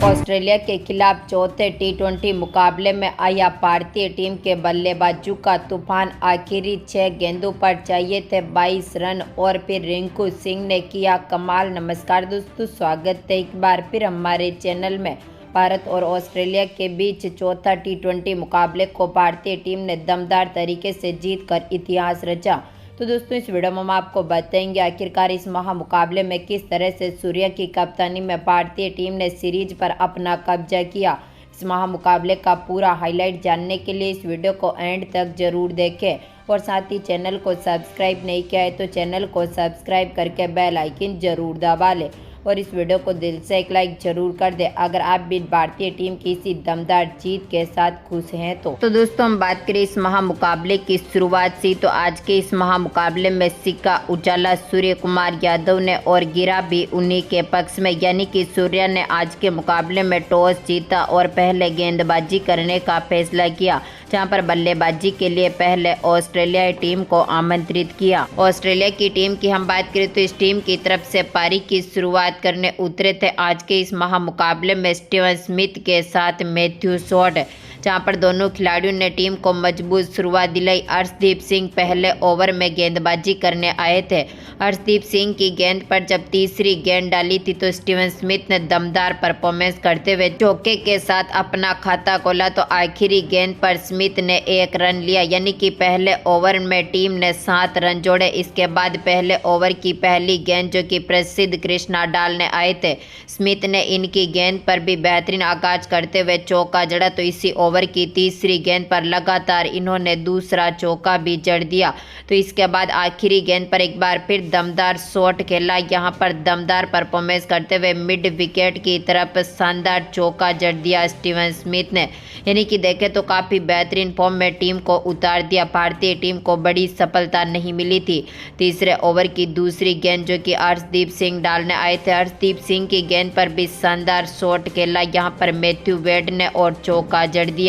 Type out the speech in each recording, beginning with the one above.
Australia के खिलाफ चौथे टी20 मुकाबले में आया भारतीय टीम के बल्लेबाजों का तूफान। आखिरी 6 गेंदों पर चाहिए थे 22 रन और फिर रिंकू सिंह ने किया कमाल। नमस्कार दोस्तों, स्वागत है एक बार फिर हमारे चैनल में। भारत और ऑस्ट्रेलिया के बीच चौथा टी20 मुकाबले को भारतीय टीम ने दमदार तरीके से जीतकर इतिहास रचा। तो दोस्तों, इस वीडियो में हम आपको बताएंगे आखिरकार इस महामुकाबले में किस तरह से सूर्या की कप्तानी में भारतीय टीम ने सीरीज पर अपना कब्जा किया। इस महामुकाबले का पूरा हाईलाइट जानने के लिए इस वीडियो को एंड तक जरूर देखें और साथ ही चैनल को सब्सक्राइब नहीं किया है तो चैनल को सब्सक्राइब करके बेल आइकन जरूर दबा लें और इस वीडियो को दिल से एक लाइक जरूर कर दे अगर आप भी भारतीय टीम की इसी दमदार जीत के साथ खुश हैं तो दोस्तों, हम बात करें इस महामुकाबले की शुरुआत से। तो आज के इस महामुकाबले में सिक्का उछाला सूर्य कुमार यादव ने और गिरा भी उन्हीं के पक्ष में, यानी कि सूर्या ने आज के मुकाबले में टॉस जीता और पहले गेंदबाजी करने का फैसला किया, जहां पर बल्लेबाजी के लिए पहले ऑस्ट्रेलियाई टीम को आमंत्रित किया। ऑस्ट्रेलिया की टीम की हम बात करें तो इस टीम की तरफ से पारी की शुरुआत करने उतरे थे आज के इस महामुकाबले में स्टीवन स्मिथ के साथ मैथ्यू शॉर्ट, जहां पर दोनों खिलाड़ियों ने टीम को मजबूत शुरुआत दिलाई। अर्शदीप सिंह पहले ओवर में गेंदबाजी करने आए थे। अर्शदीप सिंह की गेंद पर जब तीसरी गेंद डाली थी तो स्टीवन स्मिथ ने दमदार परफॉर्मेंस करते हुए चौके के साथ अपना खाता खोला। तो आखिरी गेंद पर स्मिथ ने 1 रन लिया, यानी कि पहले ओवर में टीम ने 7 रन जोड़े। इसके बाद पहले ओवर की पहली गेंद जो कि प्रसिद्ध कृष्णा डालने आए थे, स्मिथ ने इनकी गेंद पर भी बेहतरीन आगाज करते हुए चौका जड़ा। तो इसी ओवर की तीसरी गेंद पर लगातार इन्होंने दूसरा चौका भी जड़ दिया। तो इसके बाद आखिरी गेंद पर एक बार फिर दमदार शॉट खेला, यहां पर दमदार परफॉर्मेंस करते हुए मिड विकेट की तरफ शानदार चौका जड़ दिया स्टीवन स्मिथ ने, यानी कि देखें तो काफी बेहतरीन फॉर्म में टीम को उतार दिया। भारतीय टीम को बड़ी सफलता नहीं मिली थी। तीसरे ओवर की दूसरी गेंद जो कि अर्शदीप सिंह डालने आए थे, अर्शदीप सिंह की गेंद पर भी शानदार शॉट खेला, यहां पर मैथ्यू वेड ने और चौका जड़ दिया।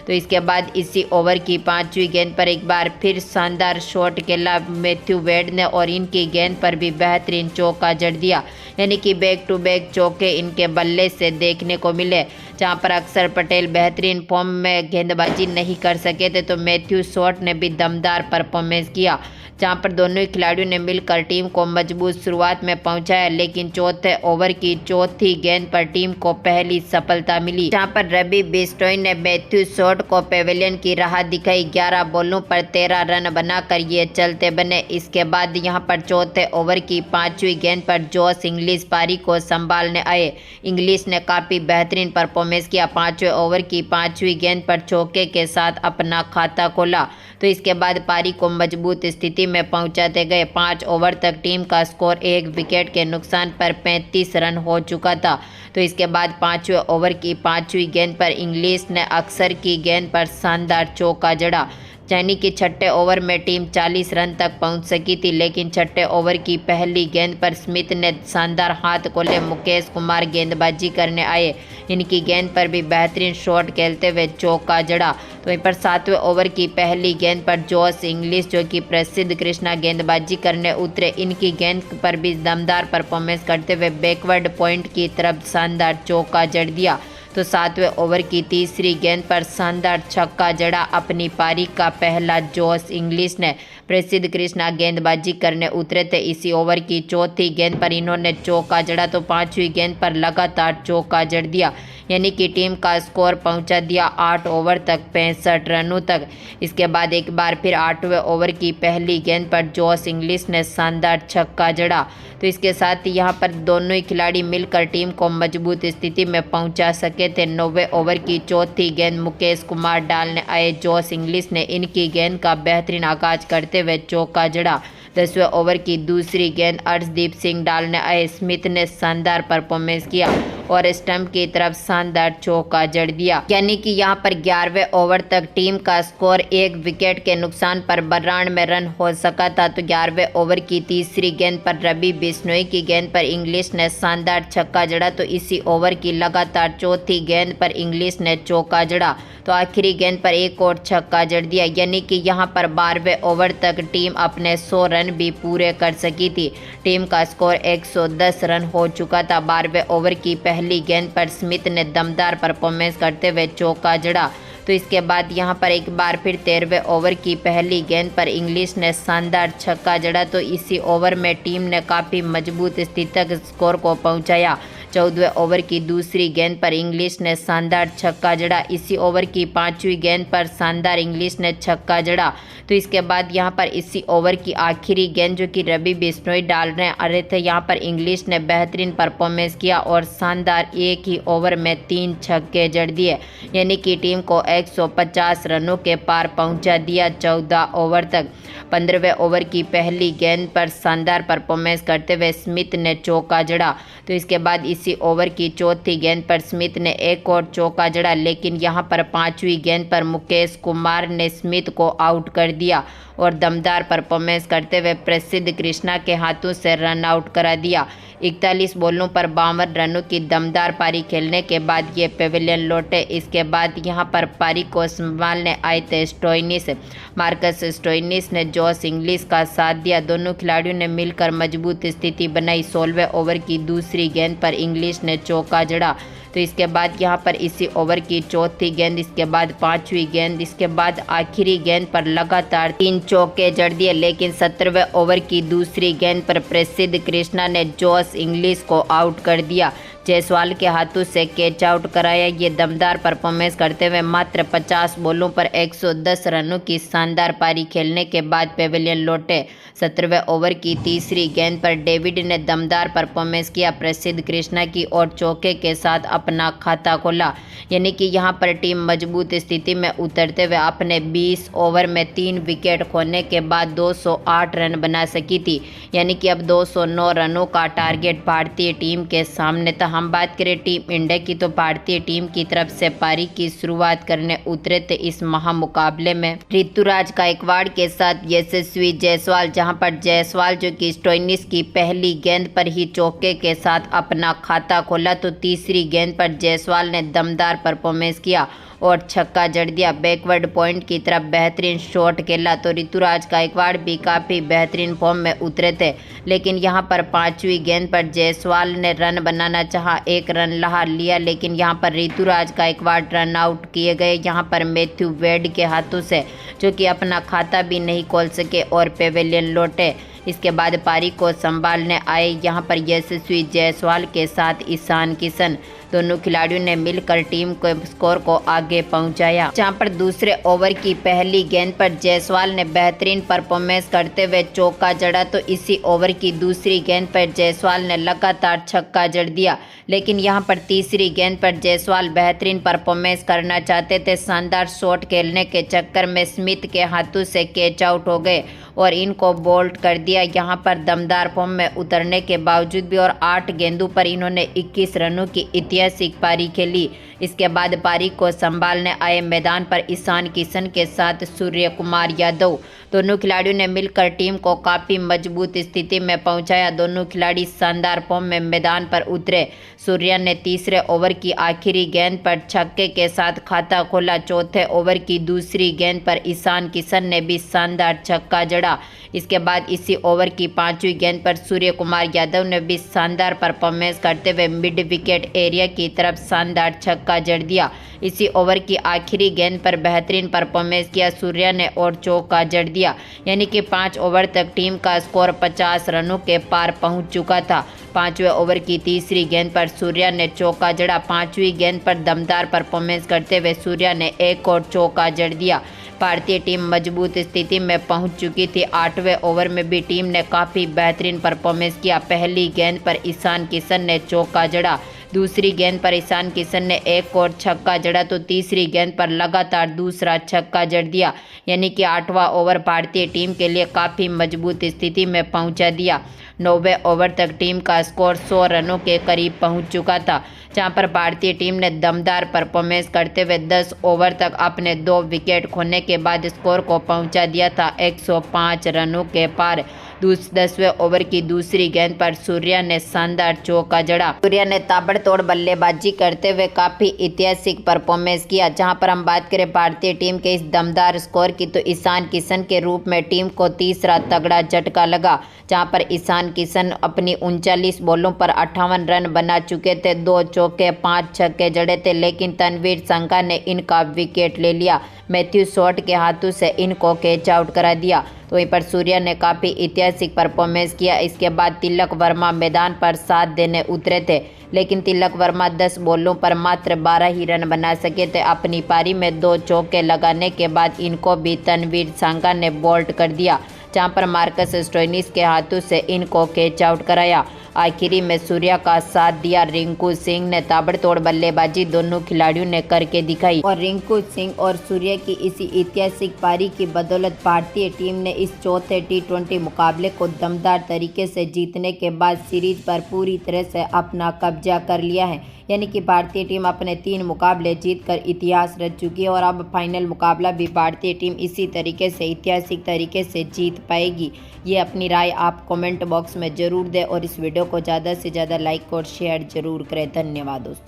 तो इसके बाद इसी ओवर की 5वीं गेंद पर एक बार फिर शानदार शॉट खेला मैथ्यू वेड ने और इनकी गेंद पर भी बेहतरीन चौका जड़ दिया, यानी कि बैक टू बैक चौके इनके बल्ले से देखने को मिले। जहां पर अक्षर पटेल बेहतरीन फॉर्म में गेंदबाजी नहीं कर सके थे तो मैथ्यू शॉर्ट ने भी दमदार परफॉर्मेंस किया, जहां पर दोनों खिलाड़ियों ने मिलकर टीम को मजबूत शुरुआत में पहुंचाया। लेकिन चौथे ओवर की चौथी गेंद पर टीम को पहली सफलता मिली, जहां पर रवि बिश्नोई ने मैथ्यू शॉर्ट को पेविलियन की राह दिखाई। 11 बॉलों पर 13 रन बनाकर ये चलते बने। इसके बाद यहां पर चौथे ओवर की 5वीं गेंद पर जॉस इंग्लिश पारी को संभालने आए। इंग्लिश ने काफी बेहतरीन परफॉर्मेंस किया। 5वें ओवर की 5वीं गेंद पर चौके के साथ अपना खाता खोला। तो इसके बाद पारी को मजबूत स्थिति में पहुंचाते गए। 5 ओवर तक टीम का स्कोर 1 विकेट के नुकसान पर 35 रन हो चुका था। तो इसके बाद 5वें ओवर की 5वीं गेंद पर इंग्लिश ने अक्षर की गेंद पर शानदार चौका जड़ा, यानी कि छठे ओवर में टीम 40 रन तक पहुंच सकी थी। लेकिन छठे ओवर की पहली गेंद पर स्मिथ ने शानदार हाथ खोले। मुकेश कुमार गेंदबाजी करने आए, इनकी गेंद पर भी बेहतरीन शॉट खेलते हुए चौका जड़ा। तो वहीं पर 7वें ओवर की पहली गेंद पर जॉस इंग्लिश जो कि प्रसिद्ध कृष्णा गेंदबाजी करने उतरे, इनकी गेंद पर भी दमदार परफॉर्मेंस करते हुए बैकवर्ड पॉइंट की तरफ शानदार चौका जड़ दिया। तो 7वें ओवर की तीसरी गेंद पर शानदार छक्का जड़ा। अपनी पारी का पहला जॉस इंग्लिश ने प्रसिद्ध कृष्णा गेंदबाजी करने उतरे थे। इसी ओवर की चौथी गेंद पर इन्होंने चौका जड़ा। तो 5वीं गेंद पर लगातार चौका जड़ दिया, यानी कि टीम का स्कोर पहुंचा दिया 8 ओवर तक 65 रनों तक। इसके बाद एक बार फिर 8वें ओवर की पहली गेंद पर जॉस इंग्लिश ने शानदार छक्का जड़ा। तो इसके साथ ही यहाँ पर दोनों ही खिलाड़ी मिलकर टीम को मजबूत स्थिति में पहुंचा सके थे। 9वें ओवर की चौथी गेंद मुकेश कुमार डालने आए। जॉस इंग्लिश ने इनकी गेंद का बेहतरीन आगाज करते हुए चौका जड़ा। 10वें ओवर की दूसरी गेंद अर्शदीप सिंह डालने आए। स्मिथ ने शानदार परफॉर्मेंस किया और स्टंप की तरफ शानदार चौका जड़ दिया, यानी कि यहां पर 11वें ओवर तक टीम का स्कोर 1 विकेट के नुकसान पर 92 रन हो सका था। तो 11वें ओवर की तीसरी गेंद पर रवि बिश्नोई की गेंद पर इंग्लिश ने शानदार छक्का जड़ा। तो इसी ओवर की लगातार चौथी गेंद पर इंग्लिश ने चौका जड़ा। तो आखिरी गेंद पर एक और छक्का जड़ दिया, यानी कि यहां पर 12वें ओवर तक टीम अपने 100 रन भी पूरे कर सकी थी। टीम का स्कोर 110 रन हो चुका था। 12वें ओवर की पहली गेंद पर स्मिथ ने दमदार परफॉर्मेंस करते हुए चौका जड़ा। तो इसके बाद यहां पर एक बार फिर 13वें ओवर की पहली गेंद पर इंग्लिश ने शानदार छक्का जड़ा। तो इसी ओवर में टीम ने काफ़ी मजबूत स्थिति तक स्कोर को पहुंचाया। 14वें ओवर की दूसरी गेंद पर इंग्लिश ने शानदार छक्का जड़ा। इसी ओवर की 5वीं गेंद पर शानदार इंग्लिश ने छक्का जड़ा। तो इसके बाद यहां पर इसी ओवर की आखिरी गेंद जो कि रवि बिश्नोई डाल रहे थे, यहां पर इंग्लिश ने बेहतरीन परफॉर्मेंस किया और शानदार एक ही ओवर में 3 छक्के जड़ दिए, यानी कि टीम को 150 रनों के पार पहुंचा दिया 14 ओवर तक। 15वें ओवर की पहली गेंद पर शानदार परफॉर्मेंस करते हुए स्मिथ ने चौका जड़ा। तो इसके बाद इसी ओवर की चौथी गेंद पर स्मिथ ने एक और चौका जड़ा, लेकिन यहां पर 5वीं गेंद पर मुकेश कुमार ने स्मिथ को आउट कर दिया और दमदार परफॉर्मेंस करते हुए प्रसिद्ध कृष्णा के हाथों से रन आउट करा दिया। 41 बॉलों पर 52 रनों की दमदार पारी खेलने के बाद ये पेविलियन लौटे। इसके बाद यहां पर पारी को संभालने आए थे स्टोइनिस। मार्कस स्टोइनिस ने जॉस इंग्लिश का साथ दिया। दोनों खिलाड़ियों ने मिलकर मजबूत स्थिति बनाई। 16वें ओवर की दूसरी गेंद पर इंग्लिश ने चौका जड़ा। तो इसके बाद यहां पर इसी ओवर की चौथी गेंद, इसके बाद 5वीं गेंद, इसके बाद आखिरी गेंद पर लगातार 3 चौके जड़ दिए, लेकिन 17वें ओवर की दूसरी गेंद पर प्रसिद्ध कृष्णा ने जॉस इंग्लिश को आउट कर दिया। जायसवाल के हाथों से कैच आउट कराया। ये दमदार परफॉर्मेंस करते हुए मात्र 50 बॉलों पर 110 रनों की शानदार पारी खेलने के बाद पेविलियन लौटे। 17वें ओवर की तीसरी गेंद पर डेविड ने दमदार परफॉर्मेंस किया। प्रसिद्ध कृष्णा की और चौके के साथ अपना खाता खोला, यानी कि यहां पर टीम मजबूत स्थिति में उतरते हुए अपने 20 ओवर में 3 विकेट खोने के बाद 208 रन बना सकी थी, यानी कि अब 209 रनों का टारगेट भारतीय टीम के सामने था। हम बात करें टीम इंडिया की, तो भारतीय टीम की तरफ से पारी की शुरुआत करने उतरे थे इस महामुकाबले में ऋतुराज गायकवाड़ के साथ यशस्वी जायसवाल, जहां पर जायसवाल जो कि स्टोइनिस की पहली गेंद पर ही चौके के साथ अपना खाता खोला। तो तीसरी गेंद पर जायसवाल ने दमदार परफॉर्मेंस किया और छक्का जड़ दिया। बैकवर्ड पॉइंट की तरफ बेहतरीन शॉट खेला। तो ऋतुराज गायकवाड़ भी काफ़ी बेहतरीन फॉर्म में उतरे थे, लेकिन यहां पर 5वीं गेंद पर जायसवाल ने रन बनाना चाहा, 1 रन लहा लिया, लेकिन यहां पर ऋतुराज गायकवाड़ रन आउट किए गए। यहां पर मैथ्यू वेड के हाथों से, जो कि अपना खाता भी नहीं खोल सके और पेविलियन लौटे। इसके बाद पारी को संभालने आए यहां पर यशस्वी जायसवाल के साथ ईशान किशन। दोनों खिलाड़ियों ने मिलकर टीम को स्कोर को आगे पहुंचाया। जहां पर दूसरे ओवर की पहली गेंद पर जायसवाल ने बेहतरीन परफॉर्मेंस करते हुए चौका जड़ा। तो इसी ओवर की दूसरी गेंद पर जायसवाल ने लगातार छक्का जड़ दिया, लेकिन यहां पर तीसरी गेंद पर जायसवाल बेहतरीन परफॉर्मेंस करना चाहते थे। शानदार शॉट खेलने के चक्कर में स्मिथ के हाथों से कैच आउट हो गए और इनको बोल्ड कर दिया। यहां पर दमदार फॉर्म में उतरने के बावजूद भी और 8 गेंदों पर इन्होंने 21 रनों की ऐतिहासिक पारी खेली। इसके बाद पारी को संभालने आए मैदान पर ईशान किशन के साथ सूर्य कुमार यादव। दोनों खिलाड़ियों ने मिलकर टीम को काफ़ी मजबूत स्थिति में पहुंचाया। दोनों खिलाड़ी शानदार फॉर्म में मैदान पर उतरे। सूर्या ने तीसरे ओवर की आखिरी गेंद पर छक्के के साथ खाता खोला। चौथे ओवर की दूसरी गेंद पर ईशान किशन ने भी शानदार छक्का जड़ा। इसके बाद इसी ओवर की 5वीं गेंद पर सूर्य कुमार यादव ने भी शानदार परफॉर्मेंस करते हुए मिड विकेट एरिया की तरफ शानदार छक्का जड़ दिया। इसी ओवर की आखिरी गेंद पर बेहतरीन परफॉर्मेंस किया सूर्या ने और चौका जड़ दिया, यानी कि 5 ओवर तक टीम का स्कोर 50 रनों के पार पहुंच चुका था। 5वें ओवर की तीसरी गेंद पर सूर्या ने चौका जड़ा। 5वीं गेंद पर दमदार परफॉर्मेंस करते हुए सूर्या ने एक और चौका जड़ दिया। भारतीय टीम मजबूत स्थिति में पहुंच चुकी थी। 8वें ओवर में भी टीम ने काफ़ी बेहतरीन परफॉर्मेंस किया। पहली गेंद पर ईशान किशन ने चौका जड़ा। दूसरी गेंद पर ईशान किशन ने एक और छक्का जड़ा। तो तीसरी गेंद पर लगातार दूसरा छक्का जड़ दिया, यानी कि 8वां ओवर भारतीय टीम के लिए काफ़ी मजबूत स्थिति में पहुंचा दिया। 9वें ओवर तक टीम का स्कोर 100 रनों के करीब पहुंच चुका था, जहां पर भारतीय टीम ने दमदार परफॉर्मेंस करते हुए 10 ओवर तक अपने 2 विकेट खोने के बाद स्कोर को पहुंचा दिया था 105 रनों के पार। 10वें ओवर की दूसरी गेंद पर सूर्या ने शानदार चौका जड़ा। सूर्या ने ताबड़तोड़ बल्लेबाजी करते हुए काफी ऐतिहासिक परफॉर्मेंस किया। जहां पर हम बात करें भारतीय टीम के इस दमदार स्कोर की, तो ईशान किशन के रूप में टीम को तीसरा तगड़ा झटका लगा, जहां पर ईशान किशन अपनी 39 बॉलों पर 58 रन बना चुके थे। 2 चौके 5 छक्के जड़े थे, लेकिन तनवीर संघा ने इनका विकेट ले लिया। मैथ्यू शॉट के हाथों से इनको कैच आउट करा दिया। तो वहीं पर सूर्या ने काफ़ी ऐतिहासिक परफॉर्मेंस किया। इसके बाद तिलक वर्मा मैदान पर साथ देने उतरे थे, लेकिन तिलक वर्मा 10 बॉलों पर मात्र 12 ही रन बना सके थे। अपनी पारी में 2 चौके लगाने के बाद इनको भी तनवीर संघा ने बोल्ड कर दिया, जहां पर मार्कस स्टोइनिस के हाथों से इनको कैच आउट कराया। आखिरी में सूर्या का साथ दिया रिंकू सिंह ने। ताबड़तोड़ बल्लेबाजी दोनों खिलाड़ियों ने करके दिखाई और रिंकू सिंह और सूर्या की इसी ऐतिहासिक पारी की बदौलत भारतीय टीम ने इस चौथे T20 मुकाबले को दमदार तरीके से जीतने के बाद सीरीज पर पूरी तरह से अपना कब्जा कर लिया है। यानी कि भारतीय टीम अपने 3 मुकाबले जीतकर इतिहास रच चुकी है और अब फाइनल मुकाबला भी भारतीय टीम इसी तरीके से ऐतिहासिक तरीके से जीत पाएगी। ये अपनी राय आप कमेंट बॉक्स में ज़रूर दें और इस वीडियो को ज़्यादा से ज़्यादा लाइक और शेयर ज़रूर करें। धन्यवाद दोस्तों।